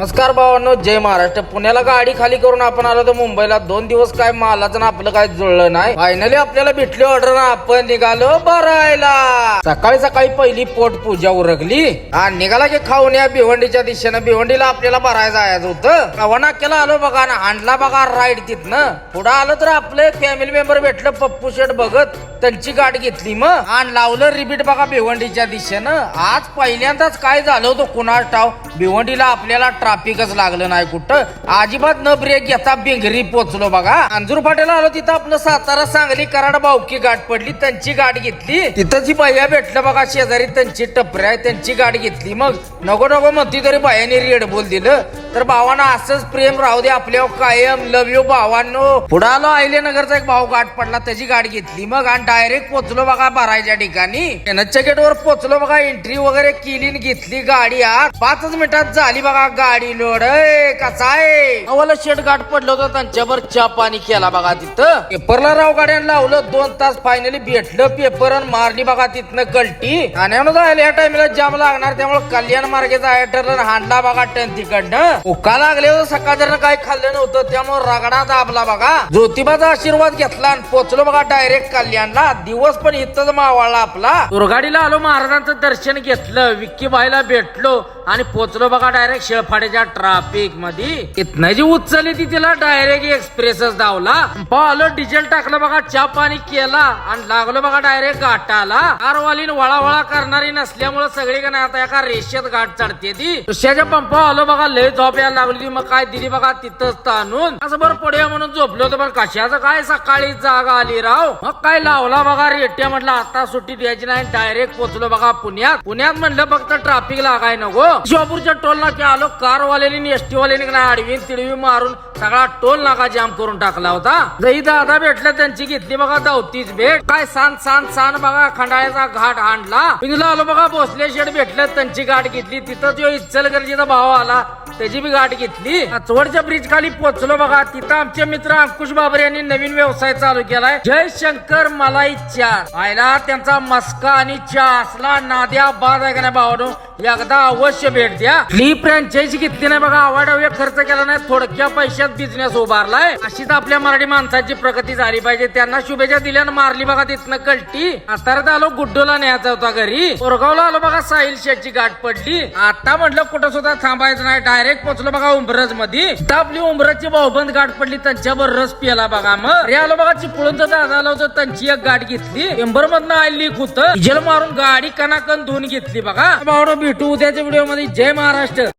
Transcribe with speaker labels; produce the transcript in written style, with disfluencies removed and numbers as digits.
Speaker 1: नमस्कार भावांनो, जय महाराष्ट्र. पुण्याला गाडी खाली करून आपण आलो तर मुंबईला 2 दिवस काय मालाचं आपलं काय जुळलं नाही. फायनली आपल्याला भेटली ऑर्डर ना आपण निघालो भरायला. सकाळी सकाळी पहिली पोट पूजा उरकली आणि निघाला की खाऊन या भिवंडीच्या दिशेनं. भिवंडीला आपल्याला भरायला जायचं होतं. कवनाक्याला आलो बघा ना, आणला बघा राईड तिथनं. पुढे आलो तर आपले फॅमिली मेंबर भेटलं, पप्पू शेट बघत त्यांची गाठ घेतली मग आणि लावलं रिपीट बघा भिवंडीच्या दिशेनं. आज पहिल्यांदाच काय झालं होतं कुणास ठाव, भिवंडीला आपल्याला ट्रॅफिकच लागलं नाही कुठं. अजिबात न ब्रेक घेता बिंगरी पोचलो बघा. अंजूर फाट्याला आलो तिथं आपलं सातारा सांगली कराड बावकी गाठ पडली, त्यांची गाठ घेतली. तिथं जी बाया भेटलं बघा शेजारी, त्यांची टपरी आहे, त्यांची गाठ घेतली. मग नको नको म्हणती तरी बायाने रेड बोल दिलं. तर भावांना असंच प्रेम राहू दे आपल्यावर कायम. लव यू भावांनो. पुढे आलो अहिल्यानगरचा एक भाऊ गाठ पडला, त्याची गाठ घेतली. मग आणि डायरेक्ट पोचलो बघा भरायच्या ठिकाणी. एनएचच्या गेटवर पोचलो बघा, एंट्री वगैरे केली, घेतली गाडी. आत 5 मिनिटात झाली बघा गाडी लोड. कसा आहे अवला शेट गाठ पडलं होतं, त्यांच्यावर चहा पाणी केला बघा. तिथं पेपरला राव गाड्यानं लावलं 2 तास. फायनली भेटलं पेपर आणि मारली बघा तिथनं कल्टी. ठाण्यानं जायला या टाइमला जाम लागणार, त्यामुळे कल्याण मार्गे जायला ठरलं. हाणला बघा टन तिकडनं. उका लागले सकाळचं काय खाल्लं नव्हतं, त्यामुळे रगडा दाबला बघा. ज्योतिबाचा आशीर्वाद घेतला आणि पोचलो बघा डायरेक्ट कल्याणला. दिवस पण इथंच मावळला आपला. दुर्गाडीला आलो, महाराजांचं दर्शन घेतलं, विक्की बाईला भेटलो आणि पोचलो बघा डायरेक्ट शेळफाड्याच्या ट्रॅफिक मध्ये. इथनं जी उचलली ती तिला डायरेक्ट एक्सप्रेसच धावला. आलो, डिझेल टाकलं बघा, चहा पाणी केला आणि लागलो बघा डायरेक्ट घाटाला. कारवालीन वळावळा करणारी नसल्यामुळे सगळी का नाही आता एका रेषेत गाठ चढते ती. दुसऱ्याच्या पंपा आलो बघा, लय झोप यायला लागली. मग काय दिली बघा तिथंच ताणून. असं बरं पडूया म्हणून झोपलो होतो, पण कशाचं काय सकाळी जागा आली राव. मग काय लावला बघा रेट्या. म्हटलं आता सुट्टी द्यायची नाही, डायरेक्ट पोचलो बघा पुण्यात. पुण्यात म्हणलं फक्त ट्रॅफिक लागाय नको. शिवापूरच्या टोल नाक्या आलो. कारवाल्यानी एसटी वाल्यानी आडवी तिडवी मारून सगळा टोल नाका जाम करून टाकला होता. जही दादा भेटलं, त्यांची घेतली बघा धावतीच भेट. काय सांन बघा खंडाळ्याचा घाट हाणला. पिंगला आलो बघा, भोसले शेठ भेटलं, त्यांची गाठ घेतली. तिथं जो इचलकरंजीचा भाव आला, त्याची बी गाठ घेतली. चवडच्या ब्रिज खाली पोहोचलो बघा. तिथं आमचे मित्र अंकुश बाबर यांनी नवीन व्यवसाय चालू केलाय, जय शंकर मलाई चहा. आयला त्यांचा मस्का आणि चहा असला नाद्या बाद आहे का नाही भावानो, एकदा अवश्य भेट द्या. ही फ्रँचायझी घेतली नाही बघा, आवाडावे खर्च केला नाही, थोडक्या पैशात बिझनेस उभारलाय. अशीच आपल्या मराठी माणसाची प्रगती झाली पाहिजे. त्यांना शुभेच्छा दिल्यानं मारली बघा तिथनं कल्टी. आतारात आलो, गुड्डूला न्यायचा होता घरी. कोरगावला आलो बघा, साहिल शेटची गाठ पडली. आता म्हटलं कुठं सुद्धा थांबायचं नाही, डायरेक्ट पोचलो बघा उंबरज मध्ये. आपली उंबरजची भाऊबंद गाठ पडली, त्यांच्यावर रस पिला बघा. मग रे आलो बघा, चिपळूणचं दादा आलं होतं, त्यांची एक गाठ घेतली. एंबर मधनं आली होतं, डिझेल मारून गाडी कणाकण धुवून घेतली बघा. भावडं भेटू उद्याच्या व्हिडिओ मध्ये. जय महाराष्ट्र.